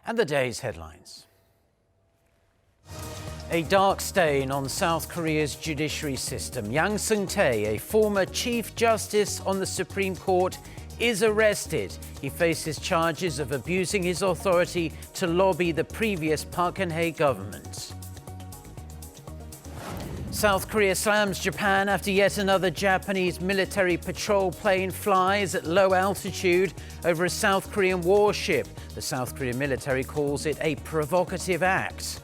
And the day's headlines. A dark stain on South Korea's judiciary system. Yang Sung-tae, a former Chief Justice on the Supreme Court, is arrested. He faces charges of abusing his authority to lobby the previous Park Geun-hye government. South Korea slams Japan after yet another Japanese military patrol plane flies at low altitude over a South Korean warship. The South Korean military calls it a provocative act.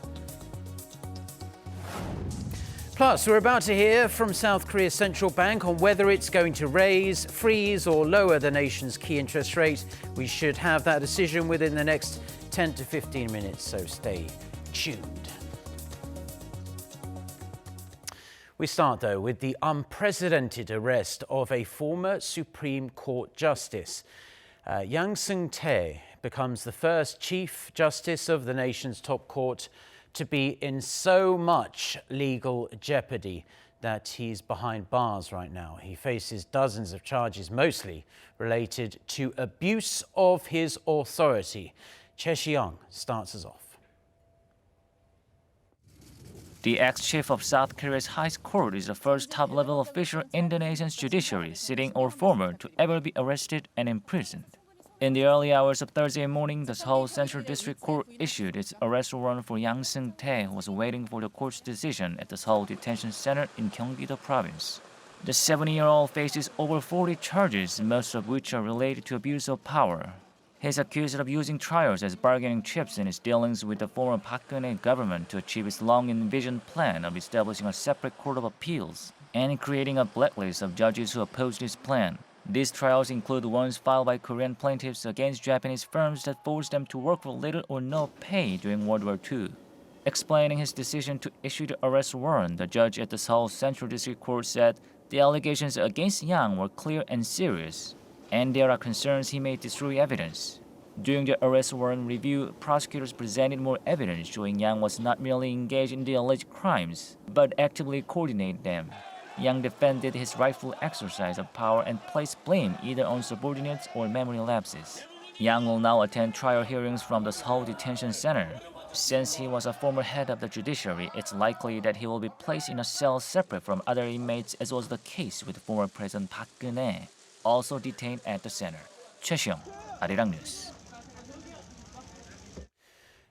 Plus, we're about to hear from South Korea's central bank on whether it's going to raise, freeze or lower the nation's key interest rate. We should have that decision within the next 10 to 15 minutes, so stay tuned. We start, though, with the unprecedented arrest of a former Supreme Court justice. Yang Sung-tae becomes the first Chief Justice of the nation's top court to be in so much legal jeopardy that he's behind bars right now. He faces dozens of charges, mostly related to abuse of his authority. Che Si-young starts us off. The ex-chief of South Korea's High Court is the first top-level official in the nation's judiciary, sitting or former, to ever be arrested and imprisoned. In the early hours of Thursday morning, the Seoul Central District Court issued its arrest warrant for Yang Sung-tae, who was waiting for the court's decision at the Seoul Detention Center in Gyeonggi-do Province. The 70-year-old faces over 40 charges, most of which are related to abuse of power. He is accused of using trials as bargaining chips in his dealings with the former Park Geun-hye government to achieve its long-envisioned plan of establishing a separate court of appeals and creating a blacklist of judges who opposed his plan. These trials include ones filed by Korean plaintiffs against Japanese firms that forced them to work for little or no pay during World War II. Explaining his decision to issue the arrest warrant, the judge at the Seoul Central District Court said the allegations against Yang were clear and serious, and there are concerns he may destroy evidence. During the arrest warrant review, prosecutors presented more evidence showing Yang was not merely engaged in the alleged crimes, but actively coordinated them. Yang defended his rightful exercise of power and placed blame either on subordinates or memory lapses. Yang will now attend trial hearings from the Seoul Detention Center. Since he was a former head of the judiciary, it's likely that he will be placed in a cell separate from other inmates, as was the case with former President Park Geun-hye, also detained at the center. Che Si-young, Arirang News.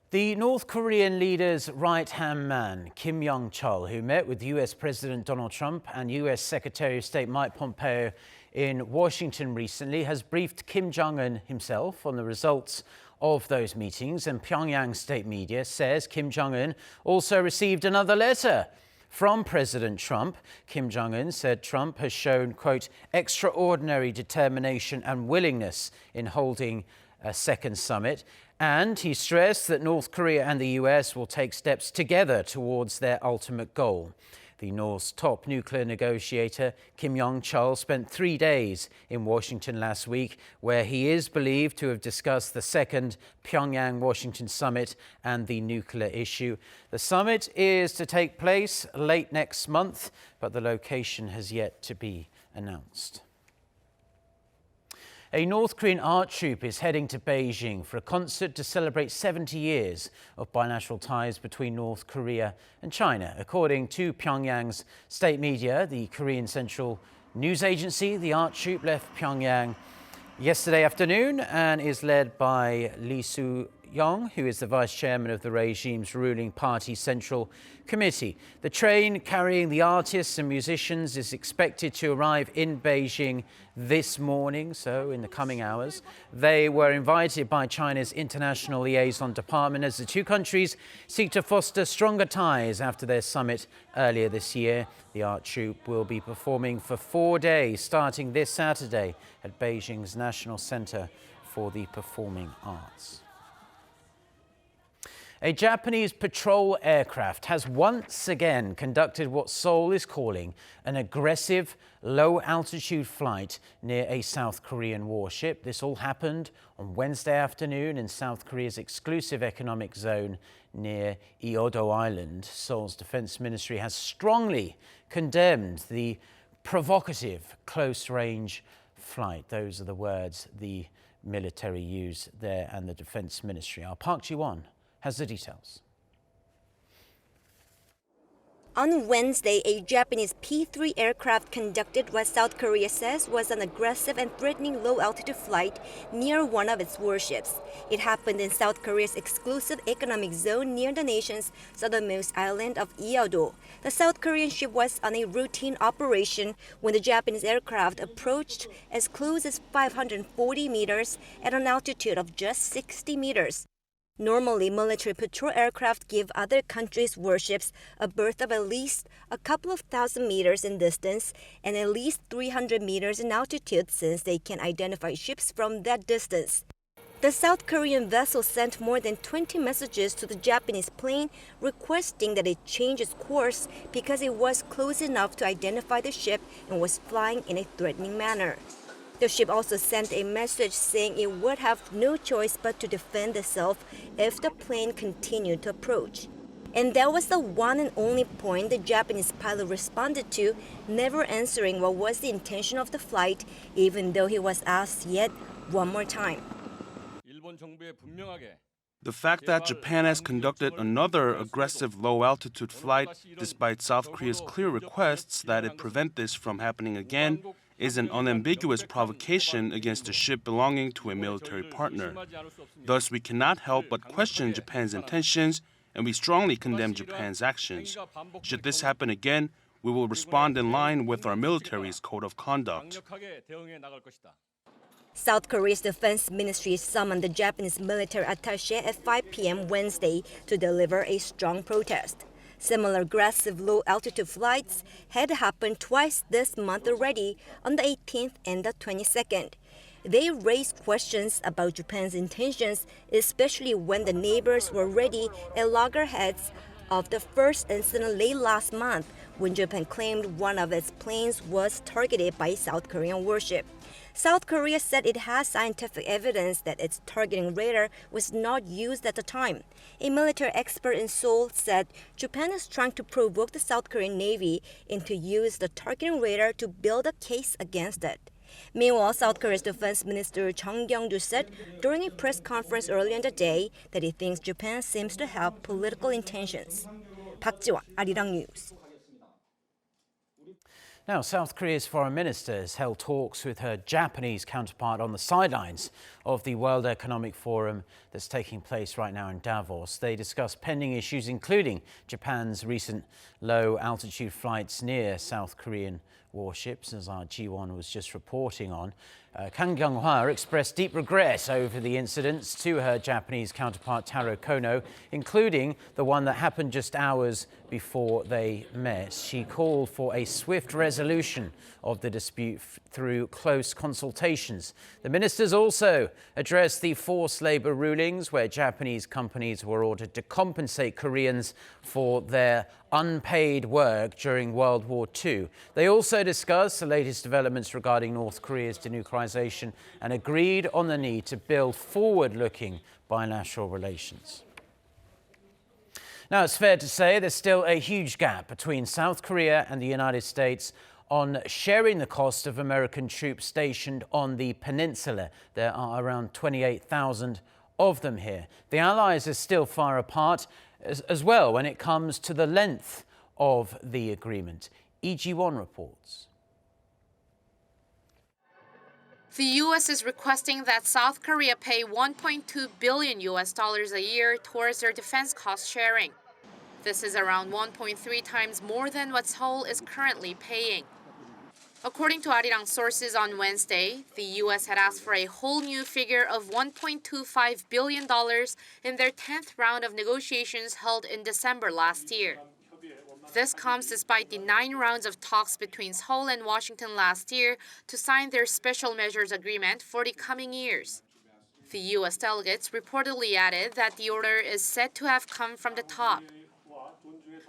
The North Korean leader's right-hand man, Kim Yong-chol, who met with U.S. President Donald Trump and U.S. Secretary of State Mike Pompeo in Washington recently, has briefed Kim Jong-un himself on the results of those meetings. And Pyongyang state media says Kim Jong-un also received another letter from President Trump. Kim Jong-un said Trump has shown, quote, extraordinary determination and willingness in holding a second summit. And he stressed that North Korea and the US will take steps together towards their ultimate goal. The North's top nuclear negotiator, Kim Yong-chol, spent 3 days in Washington last week, where he is believed to have discussed the second Pyongyang-Washington summit and the nuclear issue. The summit is to take place late next month, but the location has yet to be announced. A North Korean art troupe is heading to Beijing for a concert to celebrate 70 years of bilateral ties between North Korea and China. According to Pyongyang's state media, the Korean Central News Agency, the art troupe left Pyongyang yesterday afternoon and is led by Lee Soo-young, who is the vice chairman of the regime's ruling party Central Committee. The train carrying the artists and musicians is expected to arrive in Beijing this morning, so in the coming hours. They were invited by China's International Liaison Department as the two countries seek to foster stronger ties after their summit earlier this year. The art troupe will be performing for 4 days, starting this Saturday at Beijing's National Center for the Performing Arts. A Japanese patrol aircraft has once again conducted what Seoul is calling an aggressive, low-altitude flight near a South Korean warship. This all happened on Wednesday afternoon in South Korea's exclusive economic zone near Eodo Island. Seoul's defense ministry has strongly condemned the provocative close-range flight. Those are the words the military use there and the Defense Ministry. Our Park Ji-won has the details. On Wednesday, a Japanese P-3 aircraft conducted what South Korea says was an aggressive and threatening low-altitude flight near one of its warships. It happened in South Korea's exclusive economic zone near the nation's southernmost island of Yeoudo. The South Korean ship was on a routine operation when the Japanese aircraft approached as close as 540 meters at an altitude of just 60 meters. Normally, military patrol aircraft give other countries' warships a berth of at least a couple of thousand meters in distance and at least 300 meters in altitude since they can identify ships from that distance. The South Korean vessel sent more than 20 messages to the Japanese plane requesting that it change its course because it was close enough to identify the ship and was flying in a threatening manner. The ship also sent a message saying it would have no choice but to defend itself if the plane continued to approach. And that was the one and only point the Japanese pilot responded to, never answering what was the intention of the flight, even though he was asked yet one more time. The fact that Japan has conducted another aggressive low-altitude flight, despite South Korea's clear requests that it prevent this from happening again, is an unambiguous provocation against a ship belonging to a military partner. Thus, we cannot help but question Japan's intentions, and we strongly condemn Japan's actions. Should this happen again, we will respond in line with our military's code of conduct. South Korea's Defense Ministry summoned the Japanese military attaché at 5 p.m. Wednesday to deliver a strong protest. Similar aggressive low-altitude flights had happened twice this month already, on the 18th and the 22nd. They raised questions about Japan's intentions, especially when the neighbors were already at loggerheads of the first incident late last month when Japan claimed one of its planes was targeted by a South Korean warship. South Korea said it has scientific evidence that its targeting radar was not used at the time. A military expert in Seoul said Japan is trying to provoke the South Korean Navy into use the targeting radar to build a case against it. Meanwhile, South Korea's Defense Minister Jongun said during a press conference earlier in the day that he thinks Japan seems to have political intentions. Park Ji-won, Arirang News. Now, South Korea's foreign minister has held talks with her Japanese counterpart on the sidelines of the World Economic Forum that's taking place right now in Davos. They discussed pending issues, including Japan's recent low-altitude flights near South Korean warships, as our G1 was just reporting on. Kang Kyung-hwa expressed deep regret over the incidents to her Japanese counterpart Taro Kono, including the one that happened just hours before they met. She called for a swift resolution of the dispute through close consultations. The ministers also addressed the forced labor rulings where Japanese companies were ordered to compensate Koreans for their unpaid work during World War II. They also discussed the latest developments regarding North Korea's denuclearization and agreed on the need to build forward-looking bilateral relations. Now, it's fair to say there's still a huge gap between South Korea and the United States on sharing the cost of American troops stationed on the peninsula. There are around 28,000 of them here. The allies are still far apart as well when it comes to the length of the agreement. EG1 reports. The U.S. is requesting that South Korea pay $1.2 billion a year towards their defense cost sharing. This is around 1.3 times more than what Seoul is currently paying. According to Arirang sources on Wednesday, the U.S. had asked for a whole new figure of $1.25 billion in their 10th round of negotiations held in December last year. This comes despite the 9 rounds of talks between Seoul and Washington last year to sign their special measures agreement for the coming years. The U.S. delegates reportedly added that the order is said to have come from the top.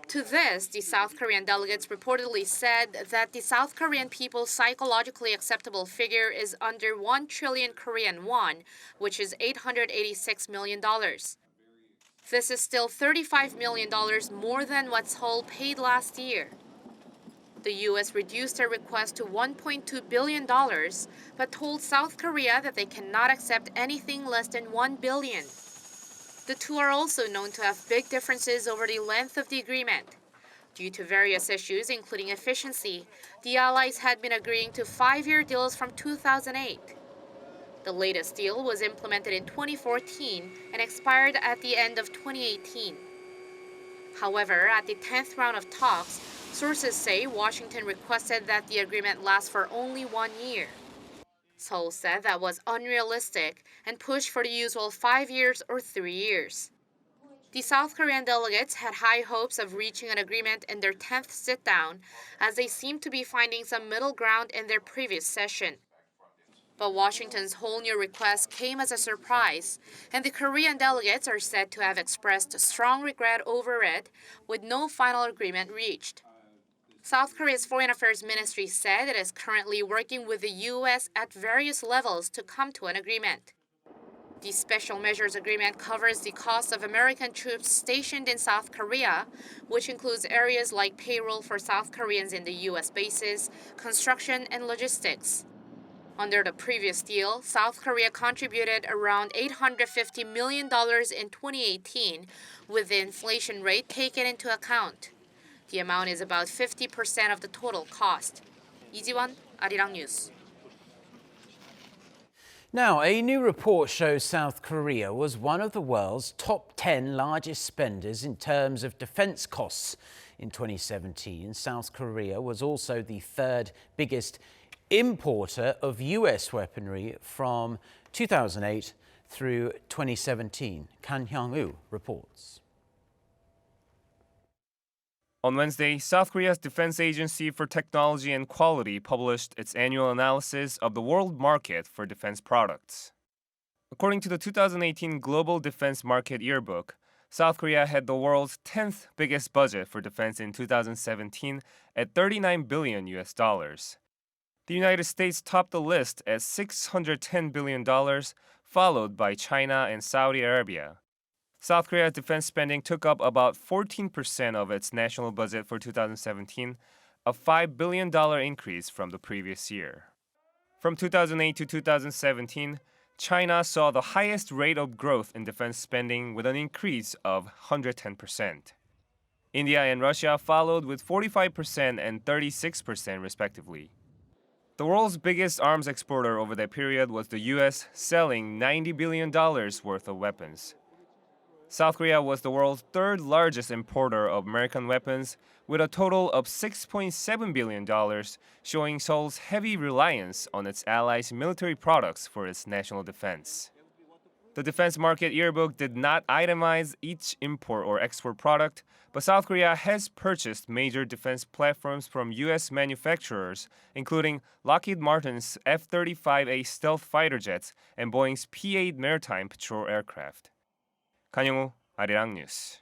To this, the South Korean delegates reportedly said that the South Korean people's psychologically acceptable figure is under 1 trillion Korean won, which is $886 million. This is still $35 million more than what Seoul paid last year. The U.S. reduced their request to $1.2 billion, but told South Korea that they cannot accept anything less than $1 billion. The two are also known to have big differences over the length of the agreement. Due to various issues, including efficiency, the allies had been agreeing to 5-year deals from 2008. The latest deal was implemented in 2014 and expired at the end of 2018. However, at the 10th round of talks, sources say Washington requested that the agreement last for only 1 year. Seoul said that was unrealistic and pushed for the usual 5 years or 3 years. The South Korean delegates had high hopes of reaching an agreement in their 10th sit-down, as they seemed to be finding some middle ground in their previous session. But Washington's whole new request came as a surprise, and the Korean delegates are said to have expressed strong regret over it, with no final agreement reached. South Korea's Foreign Affairs Ministry said it is currently working with the U.S. at various levels to come to an agreement. The Special Measures Agreement covers the cost of American troops stationed in South Korea, which includes areas like payroll for South Koreans in the U.S. bases, construction, and logistics. Under the previous deal, South Korea contributed around $850 million in 2018, with the inflation rate taken into account. The amount is about 50% of the total cost. 이지원, Arirang News. Now, a new report shows South Korea was one of the world's top 10 largest spenders in terms of defense costs in 2017. South Korea was also the third biggest importer of U.S. weaponry from 2008 through 2017. Kan Hyung-woo reports. On Wednesday, South Korea's Defense Agency for Technology and Quality published its annual analysis of the world market for defense products. According to the 2018 Global Defense Market Yearbook, South Korea had the world's 10th biggest budget for defense in 2017 at $39 billion. The United States topped the list at $610 billion, followed by China and Saudi Arabia. South Korea's defense spending took up about 14% of its national budget for 2017, a $5 billion increase from the previous year. From 2008 to 2017, China saw the highest rate of growth in defense spending with an increase of 110%. India and Russia followed with 45% and 36% respectively. The world's biggest arms exporter over that period was the U.S., selling $90 billion worth of weapons. South Korea was the world's third largest importer of American weapons, with a total of $6.7 billion, showing Seoul's heavy reliance on its allies' military products for its national defense. The Defense Market Yearbook did not itemize each import or export product, but South Korea has purchased major defense platforms from U.S. manufacturers, including Lockheed Martin's F-35A stealth fighter jets and Boeing's P-8 maritime patrol aircraft. 간영우, Arirang News.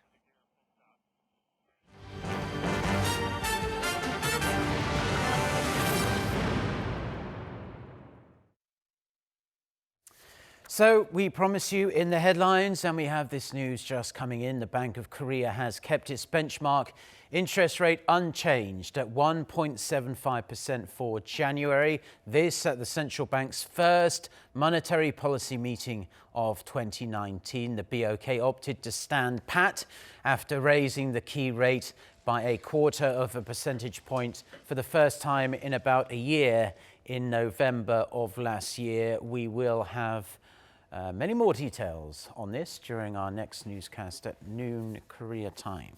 So we promise you in the headlines, and we have this news just coming in. The Bank of Korea has kept its benchmark interest rate unchanged at 1.75% for January. This at the central bank's first monetary policy meeting of 2019. The BOK opted to stand pat after raising the key rate by 0.25 percentage point for the first time in about a year in November of last year. We will have many more details on this during our next newscast at noon Korea time.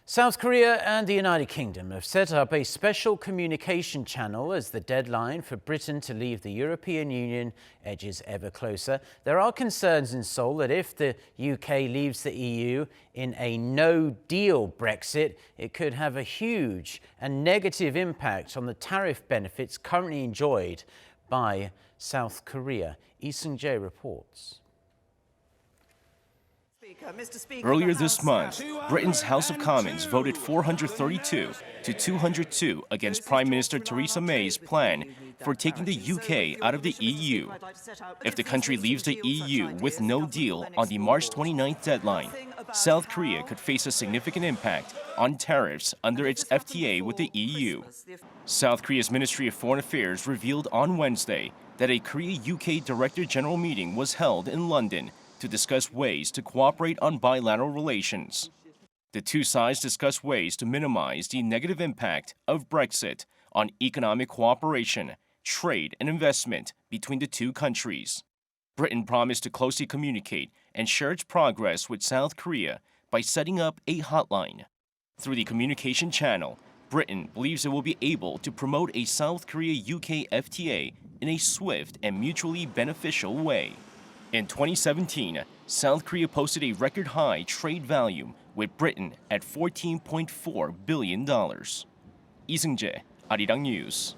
South Korea and the United Kingdom have set up a special communication channel as the deadline for Britain to leave the European Union edges ever closer. There are concerns in Seoul that if the UK leaves the EU in a no-deal Brexit, it could have a huge and negative impact on the tariff benefits currently enjoyed by South Korea. Lee Sung-tae reports. Earlier this month, Britain's House of Commons voted 432 to 202 against Prime Minister Theresa May's plan for taking the UK out of the EU. If the country leaves the EU with no deal on the March 29th deadline, South Korea could face a significant impact on tariffs under its FTA with the EU. South Korea's Ministry of Foreign Affairs revealed on Wednesday that a Korea-UK Director General meeting was held in London to discuss ways to cooperate on bilateral relations. The two sides discussed ways to minimize the negative impact of Brexit on economic cooperation, trade, and investment between the two countries. Britain promised to closely communicate and share its progress with South Korea by setting up a hotline. Through the communication channel, Britain believes it will be able to promote a South Korea-UK FTA in a swift and mutually beneficial way. In 2017, South Korea posted a record-high trade value with Britain at $14.4 billion. Lee Sung-tae, Arirang News.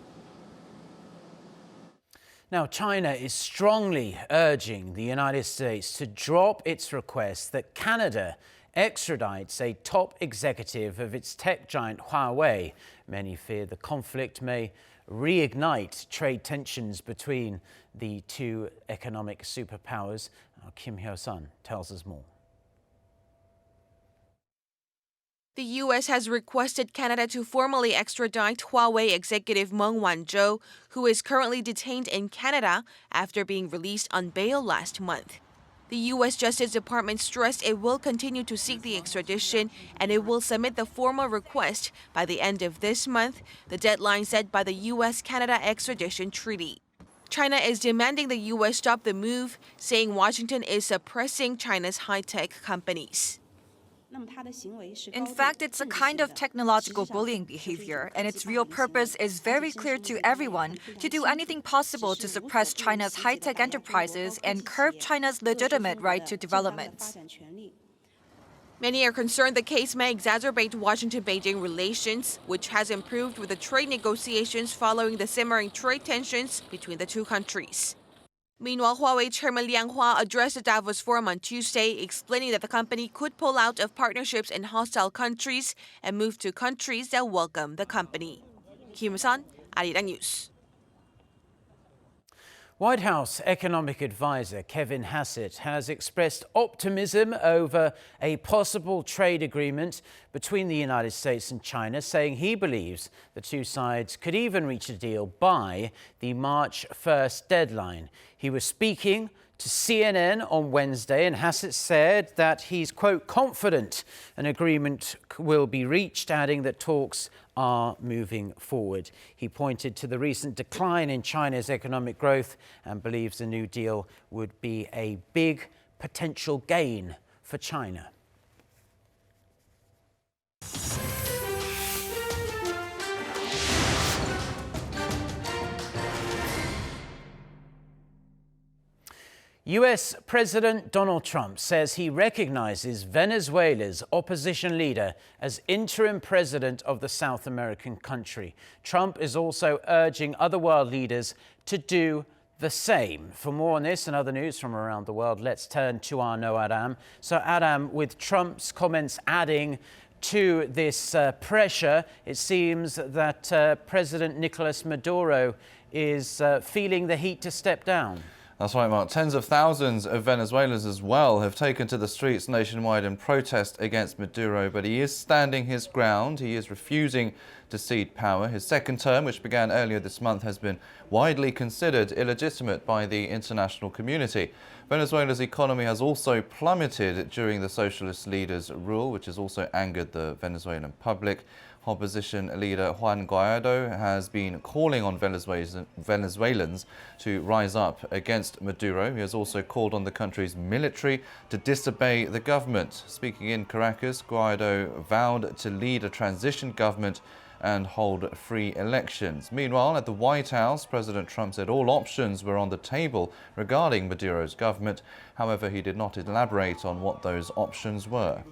Now, China is strongly urging the United States to drop its request that Canada extradites a top executive of its tech giant Huawei. Many fear the conflict may reignite trade tensions between the two economic superpowers. Kim Hyo-sun tells us more. The U.S. has requested Canada to formally extradite Huawei executive Meng Wanzhou, who is currently detained in Canada after being released on bail last month. The U.S. Justice Department stressed it will continue to seek the extradition and it will submit the formal request by the end of this month, the deadline set by the U.S.-Canada extradition treaty. China is demanding the U.S. stop the move, saying Washington is suppressing China's high-tech companies. In fact, it's a kind of technological bullying behavior, and its real purpose is very clear to everyone: to do anything possible to suppress China's high-tech enterprises and curb China's legitimate right to development. Many are concerned the case may exacerbate Washington-Beijing relations, which has improved with the trade negotiations following the simmering trade tensions between the two countries. Meanwhile, Huawei Chairman Liang Hua addressed the Davos Forum on Tuesday, explaining that the company could pull out of partnerships in hostile countries and move to countries that welcome the company. Kim Hyo-sun, Arirang News. White House economic advisor Kevin Hassett has expressed optimism over a possible trade agreement between the United States and China, saying he believes the two sides could even reach a deal by the March 1st deadline. He was speaking to CNN on Wednesday, and Hassett said that he's, quote, confident an agreement will be reached, adding that talks are moving forward. He pointed to the recent decline in China's economic growth and believes a new deal would be a big potential gain for China. U.S. President Donald Trump says he recognizes Venezuela's opposition leader as interim president of the South American country. Trump is also urging other world leaders to do the same. For more on this and other news from around the world, let's turn to our No Adam. So Adam, with Trump's comments adding to this pressure, it seems that President Nicolas Maduro is feeling the heat to step down. That's right, Mark. Tens of thousands of Venezuelans as well have taken to the streets nationwide in protest against Maduro, but he is standing his ground. He is refusing to cede power. His second term, which began earlier this month, has been widely considered illegitimate by the international community. Venezuela's economy has also plummeted during the socialist leader's rule, which has also angered the Venezuelan public. Opposition leader Juan Guaido has been calling on Venezuelans to rise up against Maduro. He has also called on the country's military to disobey the government. Speaking in Caracas, Guaido vowed to lead a transition government and hold free elections. Meanwhile, at the White House, President Trump said all options were on the table regarding Maduro's government. However, he did not elaborate on what those options were.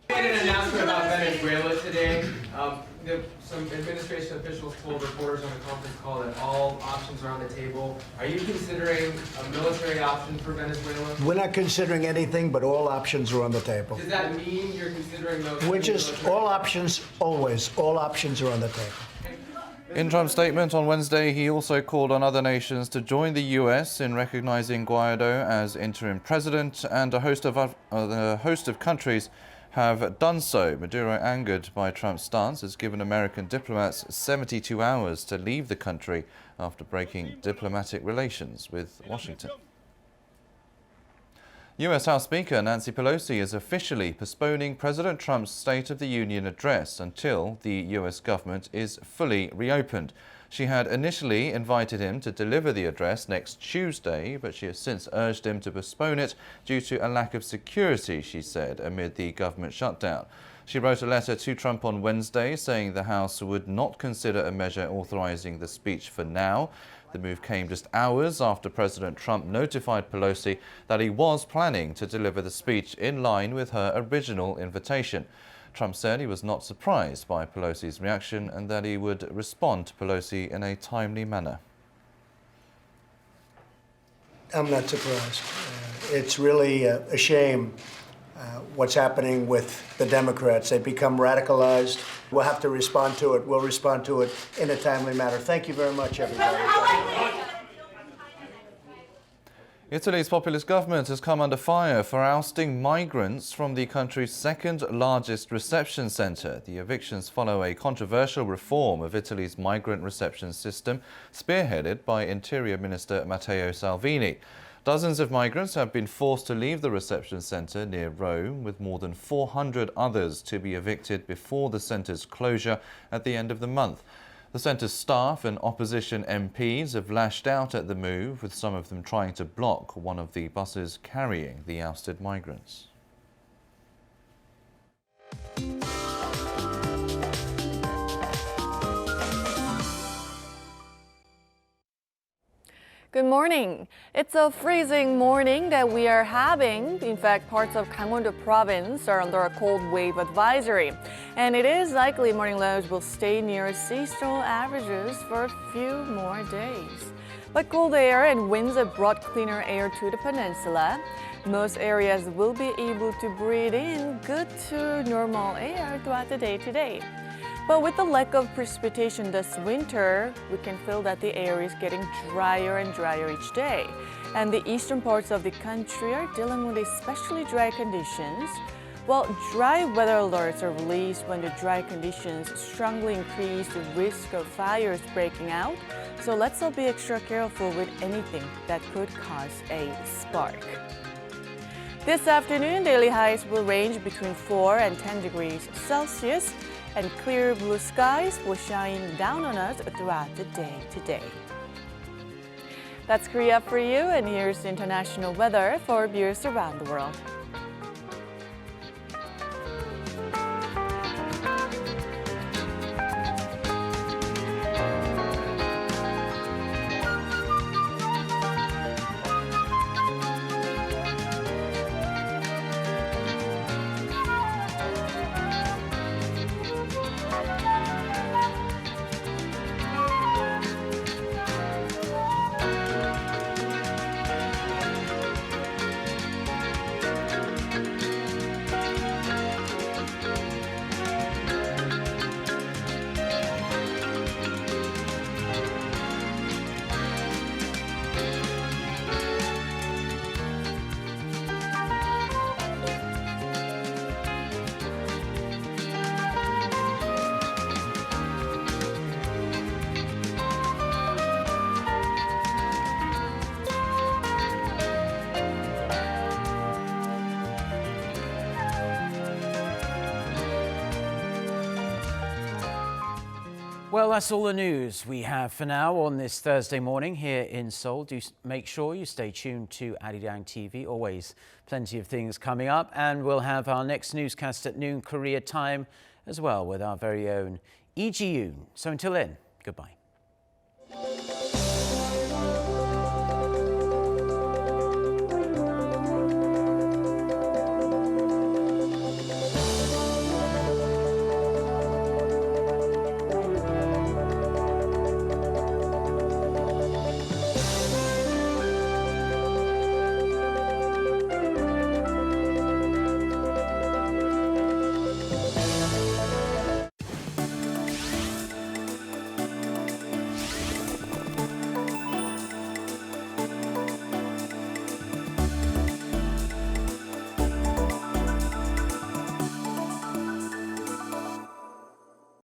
An announcement about Venezuela today. Some administration officials told reporters on a conference call that all options are on the table. Are you considering a military option for Venezuela? We're not considering anything, but all options are on the table. Does that mean you're considering those? We're just all options, always. All options are on the table. In Trump's statement on Wednesday, he also called on other nations to join the U.S. in recognizing Guaido as interim president, and a host of countries have done so. Maduro, angered by Trump's stance, has given American diplomats 72 hours to leave the country after breaking diplomatic relations with Washington. U.S. House Speaker Nancy Pelosi is officially postponing President Trump's State of the Union address until the U.S. government is fully reopened. She had initially invited him to deliver the address next Tuesday, but she has since urged him to postpone it due to a lack of security, she said, amid the government shutdown. She wrote a letter to Trump on Wednesday saying the House would not consider a measure authorizing the speech for now. The move came just hours after President Trump notified Pelosi that he was planning to deliver the speech in line with her original invitation. Trump said he was not surprised by Pelosi's reaction and that he would respond to Pelosi in a timely manner. I'm not surprised. It's really a shame what's happening with the Democrats. They've become radicalized. We'll have to respond to it. We'll respond to it in a timely manner. Thank you very much, everybody. Italy's populist government has come under fire for ousting migrants from the country's second largest reception centre. The evictions follow a controversial reform of Italy's migrant reception system, spearheaded by Interior Minister Matteo Salvini. Dozens of migrants have been forced to leave the reception centre near Rome, with more than 400 others to be evicted before the centre's closure at the end of the month. The centre's staff and opposition MPs have lashed out at the move, with some of them trying to block one of the buses carrying the ousted migrants. Good morning. It's a freezing morning that we are having. In fact, parts of Gangwon province are under a cold wave advisory. And it is likely morning lows will stay near seasonal averages for a few more days. But cold air and winds have brought cleaner air to the peninsula. Most areas will be able to breathe in good to normal air throughout the day today. But with the lack of precipitation this winter, we can feel that the air is getting drier and drier each day. And the eastern parts of the country are dealing with especially dry conditions. Well, dry weather alerts are released when the dry conditions strongly increase the risk of fires breaking out. So let's all be extra careful with anything that could cause a spark. This afternoon, daily highs will range between 4 and 10 degrees Celsius. And clear blue skies will shine down on us throughout the day today. That's Korea for you, and here's international weather for viewers around the world. Well, that's all the news we have for now on this Thursday morning here in Seoul. Do make sure you stay tuned to Arirang TV. Always plenty of things coming up. And we'll have our next newscast at noon Korea time as well with our very own Lee Ji-yoon. So until then, goodbye.